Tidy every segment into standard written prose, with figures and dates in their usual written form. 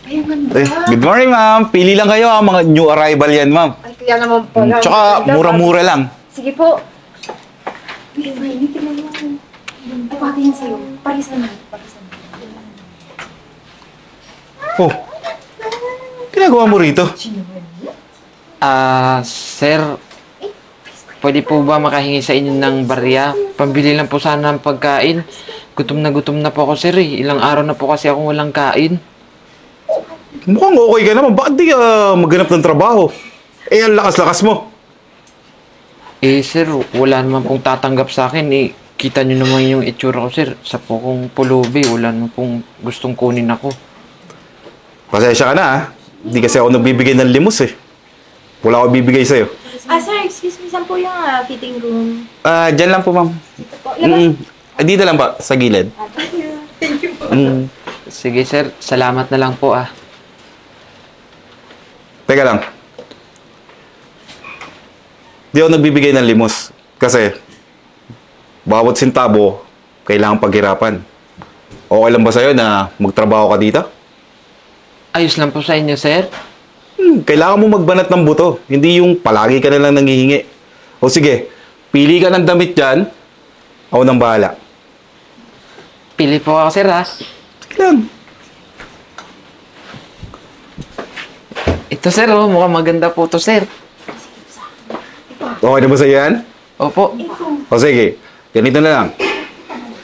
Ay, ang ganda. Good morning, ma'am. Pili lang kayo, mga new arrival yan, ma'am. Ay, kaya naman pala. Tsaka, mura-mura lang. Sige po. Uy, Fine, tingnan mo. Ay, pati yan sa'yo. Parisan mo. Oh, ginagawa mo rito? Sir, pwede po ba makahingi sa inyo ng barya? Pambili lang po sana ng pagkain. Gutom na po ako, sir eh. Ilang araw na po kasi akong walang kain. Mukhang okay ka naman. Bakit di ka maghanap ng trabaho? Eh, ang lakas-lakas mo. Eh, sir, wala naman pong tatanggap sa akin eh. Kita nyo naman yung itsura ko, sir. Sa po kong pulubi, wala naman pong gustong kunin ako. Pasensya ka na, ha? Hindi kasi ako nagbibigay ng limos, eh. Wala ako bibigay sa'yo. Sir, excuse me. Saan po yung fitting room? Diyan lang po, ma'am. Ito po. Labas. Dito lang pa, sa gilid. Thank you po. Sige, sir. Salamat na lang po, ah. Teka lang. Di ako nagbibigay ng limos. Kasi, bawat sintabo, kailangan paghirapan. Okay lang ba sa'yo na magtrabaho ka dito? Ayos lang po sa inyo, sir. Kailangan mo magbanat ng buto. Hindi yung palagi ka na lang nanghihingi. O sige, pili ka ng damit dyan. Ako nang bahala. Pili po ako, sir, ha? Sige lang. Ito, sir, oh. Mukhang maganda po to, sir. Okay na ba sa'yo yan? Opo. O sige, ganito na lang.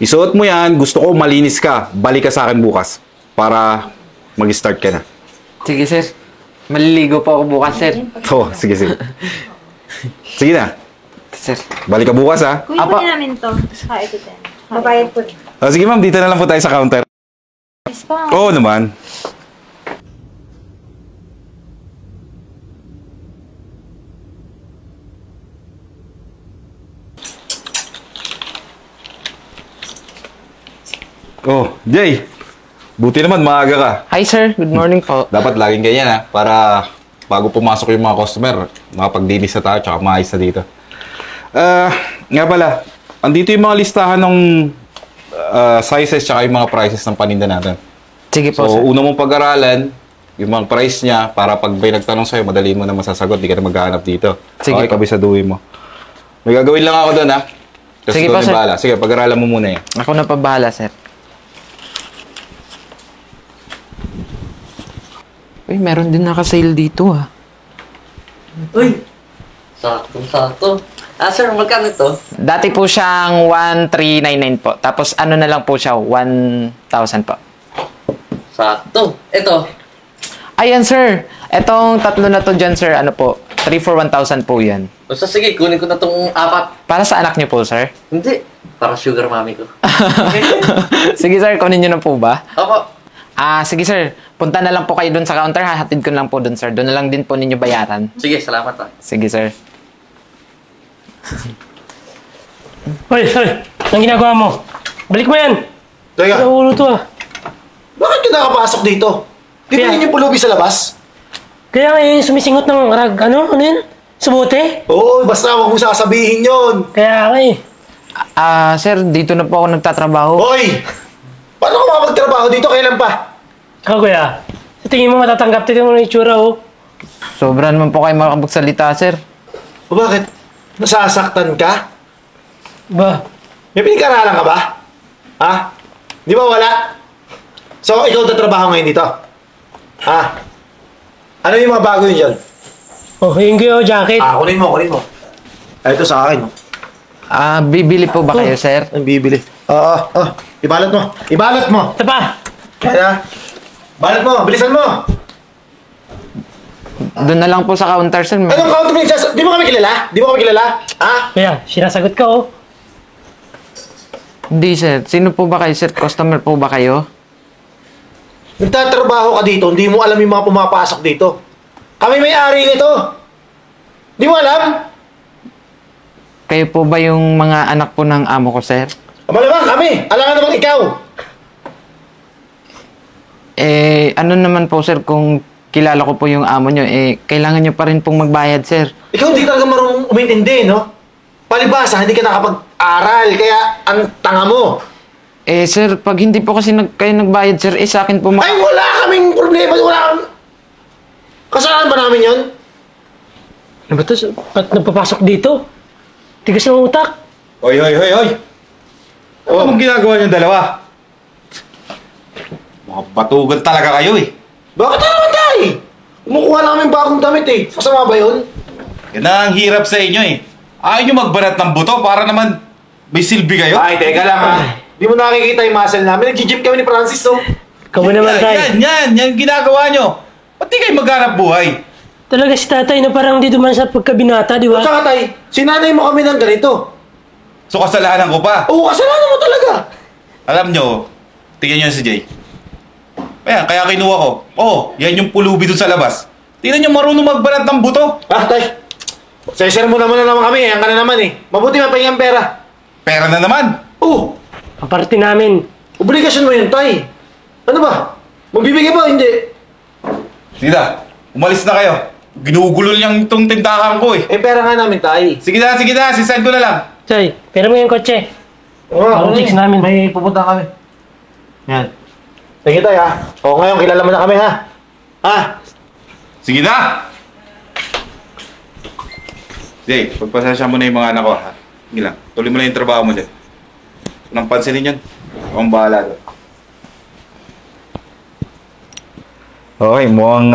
Isuot mo yan. Gusto ko malinis ka. Balik ka sa akin bukas. Para mag-start ka na. Sige, sir. Maliligo po ako bukas, sir. Oo, sige, sige. Sige na. Sir. Balik ka bukas, ha? Kunin po namin to. Saka ito din. Babayad po. O, sige, ma'am. Dito na lang po tayo sa counter. Yes pa. Oo naman. Oh, Jay. Buti naman, maaga ka. Hi, sir. Good morning po. Dapat laging ganyan, ha? Para bago pumasok yung mga customer, makapagdinis na tayo, tsaka maayos na dito. Nga pala, andito yung mga listahan ng sizes tsaka yung mga prices ng paninda natin. Sige po, So, sir. una mong pag-aralan, yung mga price niya, para pag may nagtanong sa'yo, madali mo na masasagot, di ka na maghahanap dito. Sige Okay, po. kabisaduhin mo. May gagawin lang ako doon, ha? Kasi Sige doon po, yung sir. bahala. Sige, pag-aralan mo muna yan. Ako na pa bahala, sir. Uy, meron din naka-sale dito, ah. Uy! Sakto-sakto. Sir, magkano ito? Dati po siyang 1,399 po. Tapos ano na lang po siya, 1,000 po. Sakto. Ito. Ayan, sir. Etong tatlo na to dyan, sir. Ano po? 3 for 1,000 po yan. Basta sige, kunin ko na itong apat. Para sa anak niyo po, sir? Hindi. Para sugar mommy ko. Sige, sir. Kunin niyo na po ba? Opo. Sige, sir. Punta na lang po kayo dun sa counter. Hahatid ko na lang po dun, sir. Doon na lang din po ninyo bayaran. Sige, salamat ah. Sige, sir. Hoy, hoy! Anong ginagawa mo? Balik mo yan! Teka, Sa ulo to ah. bakit ka nakapasok dito? Di ba Kaya- yun yung pulubi sa labas? Kaya nga sumisingot ng rag, ano yun? Subote? Oo, basta huwag mo sasabihin yun. Kaya nga eh. Sir, dito na po ako nagtatrabaho. Hoy! Paano ka makapagtrabaho dito? Kailan pa? Ikaw kuya, sa tingin mo matatanggap tingin mo ng itsura oh. Sobra naman po kayo makapagsalita, sir. O bakit? Nasasaktan ka? Ba? May pinag-aralan ka ba? Ha? Di ba wala? So, ikaw tatrabaho ngayon dito? Ha? Ano yung mga bago yun dyan? Oh, yung kuya jacket. Kunin mo, kunin mo. Ito sa akin. Bibili po ba kayo, sir? Ang bibili. Ibalot mo. Ibalot mo. Ito pa! Kaya, balot mo. Bilisan mo. Doon na lang po sa counter, sir. Anong counter mo? Di mo kami kilala? Di mo kami kilala? Ha? Kuya, sinasagot ka oh. Hindi, sir. Sino po ba kayo, sir? Customer po ba kayo? Nagtatrabaho ka dito, hindi mo alam yung mga pumapasok dito. Kami may-ari nito. Di mo alam? Kayo po ba yung mga anak po ng amo ko, sir? Malamang kami. Alangan naman ikaw. Ano naman po, sir, kung kilala ko po yung amo nyo, kailangan nyo pa rin pong magbayad, sir. Ikaw hindi talaga marunong umintindi, no? Palibasa, hindi ka nakapag-aral, kaya ang tanga mo. Eh, sir, pag hindi po kasi kayo nagbayad, sir, eh, sa akin po Ay, wala kaming problema. Wala kaming... Kasalanan ba namin yun? Ano ba to? Ba't nagpapasok dito? Tigas ng utak. Hoy! Ano mong ginagawa niyong dalawa? Mga batugan talaga kayo eh. Bakit naman tayo? Kumukuha namin bagong damit eh. Masama ba yun? Yan ang hirap sa inyo eh. Ayaw nyo magbanat ng buto para naman may silbi kayo. Ay, teka lang ha. Di mo nakikita yung muscle namin. Nag-gym kami ni Francis, no? Ikaw naman, tay. Yan ginagawa nyo. Ba't di kayo maghanap buhay? Talaga si tatay na parang di duman sa pagkabinata, di ba? At saka tay, sinanay mo kami ng ganito. So kasalanan ko pa. Oo, kasalanan mo talaga. Alam nyo, tingnan nyo si Jay. Ayan, kaya kinuha ko. Oo, yan yung pulubi dun sa labas. Tingnan nyo marunong magbanat ng buto. Ah, tay. Sesir mo naman kami. Ayan ka na naman eh. Mabuti mapahingang pera. Pera na naman. Oo. Ang parte namin. Obligasyon mo yun, tay. Ano ba? Magbibigay ba? Hindi. Sida, umalis na kayo. Ginugulol niyang itong tindahan ko eh. Eh, pera nga namin, tay. Sige na, sisend ko na lang. Tay, pera mo yung kotse. Oo, Ang chicks namin. May pupunta kami. Yan. Sige, tay, ha? O, ngayon, kilala mo na kami, ha? Ha? Sige na! Jay, pagpasensya mo na yung mga anak ko, ha? Sige lang, tuloy mo na yung trabaho mo dyan. Walang pansinin yan. Akong bahala doon. Okay, mukhang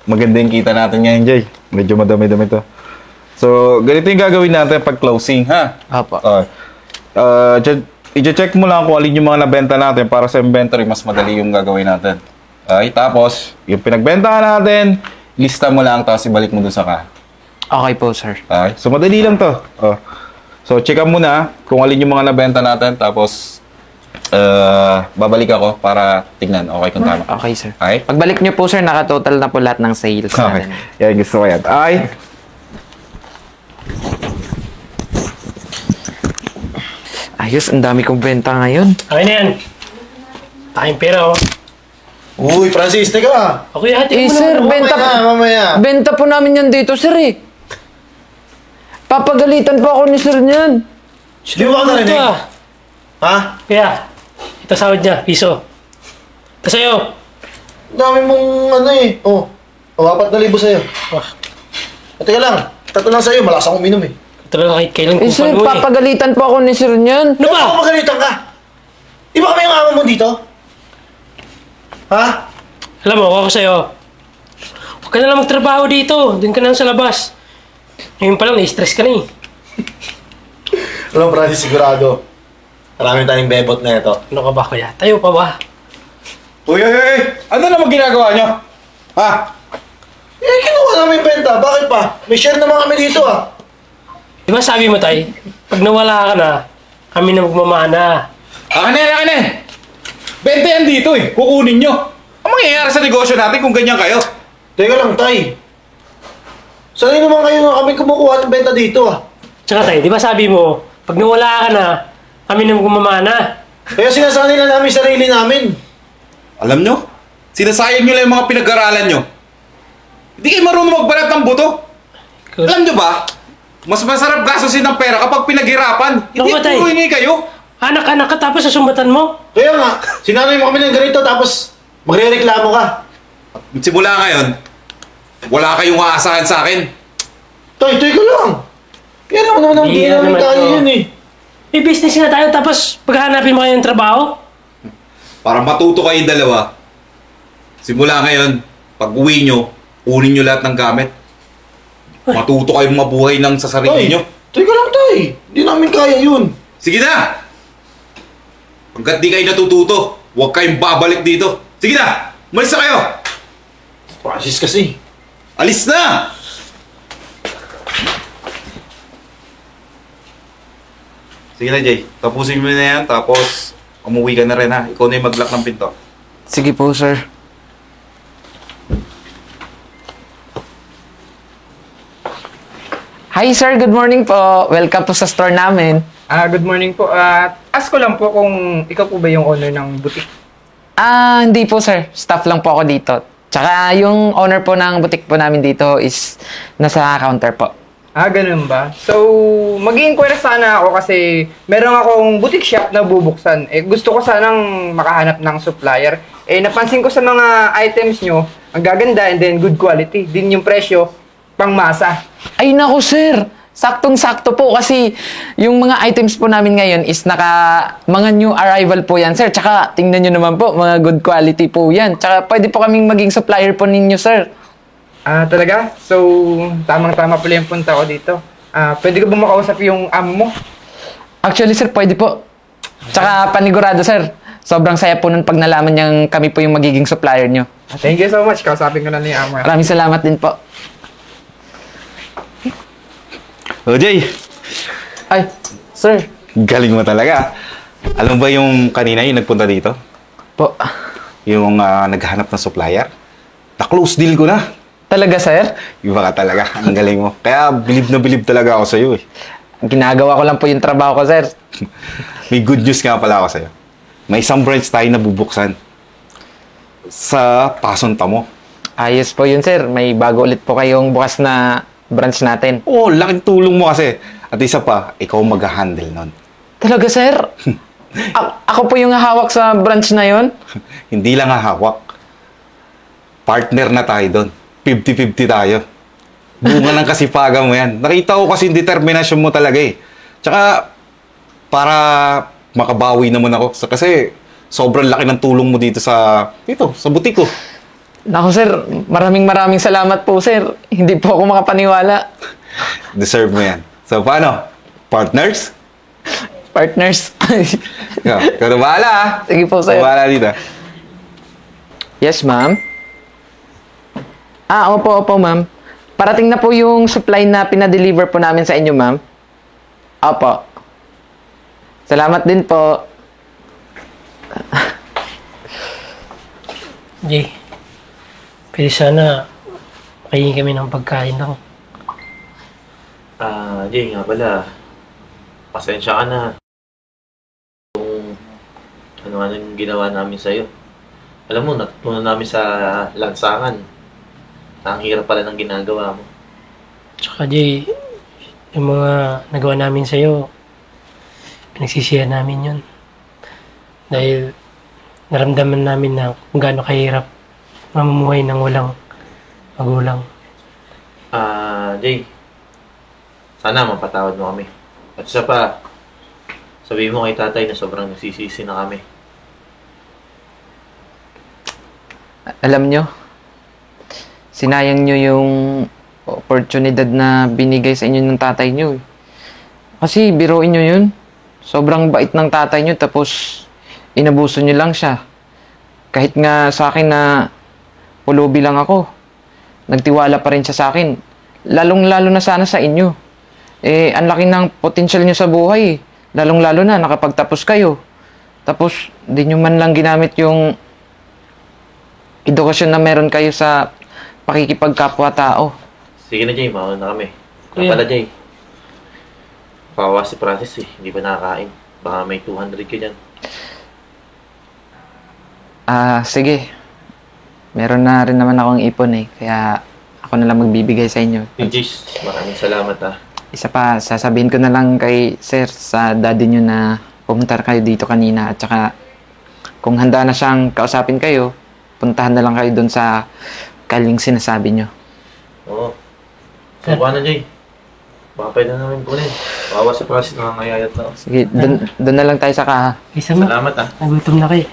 maganda yung kita natin ngayon, Jay. Medyo madami-dami to. So, ganito yung gagawin natin pag closing, ha? Apo. I-check mo lang kung alin yung mga nabenta natin para sa inventory, mas madali yung gagawin natin. Okay, tapos, yung pinagbentahan natin, lista mo lang, tapos ibalik mo dun sa ka. Okay po, sir. Okay, so madali lang to. So, checkan mo na kung alin yung mga nabenta natin, tapos, babalik ako para tignan. Okay kung tama. Okay, sir. Okay? Pagbalik niyo po, sir, nakatotal na po lahat ng sales Okay. natin. Yan, gusto ko yan. Ay! Ayos, ang dami kong benta ngayon. Okay na yan. Tayong pera, oh. Uy, Francis, teka. Okay, hati Eh, mo sir, naman. benta Mamaya. Benta po namin yan dito, sir, eh. Papagalitan po ako ni sir niyan. Di mo ba narinig? Ito, Ha? Kaya, ito sahod niya, piso. Ito sa'yo. Dami mong ano eh. Oh, 4,000 sa'yo. Ah, Teka lang. 3 lang sa'yo. Malakas akong uminom eh. talaga kahit kailan Eh, kung sir, paano eh. papagalitan po ako ni sir niyan. Ano ba? Bakit magalitan ka? Di ba kami yung amo mo dito? Ha? Alam mo, ako sa'yo. Huwag ka na lang magtrabaho dito. Doon ka na lang sa labas. Ngayon pa lang, na-stress ka na eh. Alam mo, Francis, sigurado. Marami tayong bebot na ito. Ano ka ba kaya? Tayo pa ba? Uy! Ano naman ginagawa nyo? Ha? Eh, kinuha namin benta. Bakit pa? May share naman kami dito ah. Di ba sabi mo, Tay? Pag nawala ka na, kami na magmamana. Akin na! Benta yan dito eh. Kukunin nyo. Ang mangyayari sa negosyo natin kung ganyan kayo? Teka lang, Tay. Sanay naman kayo nga kami kumukuha ng benta dito ah. Tsaka, Tay, di ba sabi mo, pag nawala ka na, kami na magmamana. Kaya sinasanay na namin sarili namin. Alam nyo? Sinasayang nyo lang yung mga pinag-aralan nyo. Hindi kayo marunong magbalat ng buto. Alam nyo ba? Mas masarap gastusin ng pera kapag pinaghirapan. Hindi Naku, Tay. puro hingi kayo. Anak-anak ka tapos sasumbatan mo? Kaya nga, sinanay mo kami ng ganito tapos magre-reklamo ka. Simula ngayon, wala kayong aasahan sa akin. Tay, teka lang. Kaya naman Hindi hindi namin naman kaya to. yun eh. May business nga tayo tapos paghahanapin mo kayo ng trabaho? Para matuto kayong dalawa, simula ngayon, pag uwi nyo, kunin nyo lahat ng gamit. Matuto kayong mabuhay ng sa sarili Tay, nyo. teka lang, Tay. Hindi namin kaya yun. Sige na! Hanggat di kayo natututo, huwag kayong babalik dito. Sige na! Umalis na kayo! Francis kasi. Alis na! Sige na, Jay. Tapusin mo na yan, tapos umuwi ka na rin, ha? Ikaw na yung mag-lock ng pinto. Sige po, sir. Hi, sir. Good morning po. Welcome po sa store namin. Good morning po. Ask ko lang po kung ikaw po ba yung owner ng boutique? Hindi po, sir. Staff lang po ako dito. Tsaka yung owner po ng boutique po namin dito is nasa counter po. Ah, ganun ba? So, mag-i-inquire sana ako kasi meron akong boutique shop na bubuksan. Eh, gusto ko sanang makahanap ng supplier. Eh, napansin ko sa mga items nyo, ang gaganda and then good quality. Din yung presyo, pang masa. Ay nako sir, saktong-sakto po kasi yung mga items po namin ngayon is mga new arrival po yan sir. Tsaka tingnan nyo naman po, mga good quality po yan. Tsaka pwede po kaming maging supplier po ninyo sir. Ah, talaga? So, tamang-tama pala yung punta ko dito. Pwede ko ba makausap yung amo mo? Actually sir, pwede po. Tsaka panigurado sir, sobrang saya po nun pag nalaman niyang kami po yung magiging supplier nyo. Thank you so much. Kausapin ko na yung amo. Maraming salamat din po. O Jay, Ay, sir. galing mo talaga. Alam ba yung kanina yung nagpunta dito? Po. Yung naghahanap ng supplier? Na-close deal ko na. Talaga sir? Iba ka talaga. Ang galing mo. Kaya bilib talaga ako sa'yo eh. Ginagawa ko lang po yung trabaho ko sir. May good news nga pala ako sa'yo. May isang branch tayo na bubuksan. Sa Pasunta mo. Ayos po yun sir. May bago ulit po kayong bukas na branch natin. Oo, laking tulong mo kasi. At isa pa, ikaw mag-handle nun. Talaga sir? Ako po yung hawak sa branch na yon. Hindi lang hahawak. Partner na tayo doon. 50-50 tayo. Bunga ng kasipagan mo yan. Nakita ko kasi yung determinasyon mo talaga eh. Tsaka, para makabawi naman ako. Kasi, sobrang laki ng tulong mo dito sa butik ko. Naku sir, maraming salamat po sir. Hindi po ako makapaniwala. Deserve mo yan. So, paano? Partners? Partners. Ikaw na bahala ah. Sige po sir. Ikaw bahala dito. Yes ma'am. Opo ma'am. Parating na po yung supply na pinadeliver po namin sa inyo ma'am. Opo. Salamat din po. Jay, pwede sana makain kami ng pagkain lang. Jay nga pala. Pasensya ka na. Kung ano yung ginawa namin sa'yo. Alam mo, natutunan namin sa lansangan. Ang hirap pala ng ginagawa mo. Tsaka Jay, yung mga nagawa namin sa'yo, pinagsisihan namin yun. Dahil naramdaman namin na kung gaano kahirap mamumuhay ng walang magulang. Jay, sana mapatawad mo kami. At isa pa, sabihin mo kay tatay na sobrang nagsisisi na kami. Alam nyo, sinayang nyo yung oportunidad na binigay sa inyo ng tatay nyo. Kasi biruin nyo yun. Sobrang bait ng tatay nyo tapos inabuso nyo lang siya. Kahit nga sa akin na pulubi lang ako, nagtiwala pa rin siya sa akin. Lalong-lalo na sana sa inyo. Ang laki ng potensyal nyo sa buhay. Lalong-lalo na nakapagtapos kayo. Tapos, di nyo man lang ginamit yung edukasyon na meron kayo sa pakikipagkapwa-tao. Sige na Jay, mauna na kami. Kuya. Pala Jay, kawawa si Francis eh, hindi pa nakakain. Baka may 200 ka dyan. Sige. Meron na rin naman akong ipon eh. Kaya ako na lang magbibigay sa inyo. Jis, maraming salamat ah. Isa pa, sasabihin ko na lang kay sir sa daddy nyo na pumunta kayo dito kanina. At saka, kung handa na siyang kausapin kayo, puntahan na lang kayo doon sa kaling sinasabi nyo. Oo. So, paano Jay? Baka pwede na namin kunin. Kawawa si Francis, nakangayayat na ako. Sige, doon na lang tayo sa kaha. Isa mo, Salamat ah. nagutom na kayo.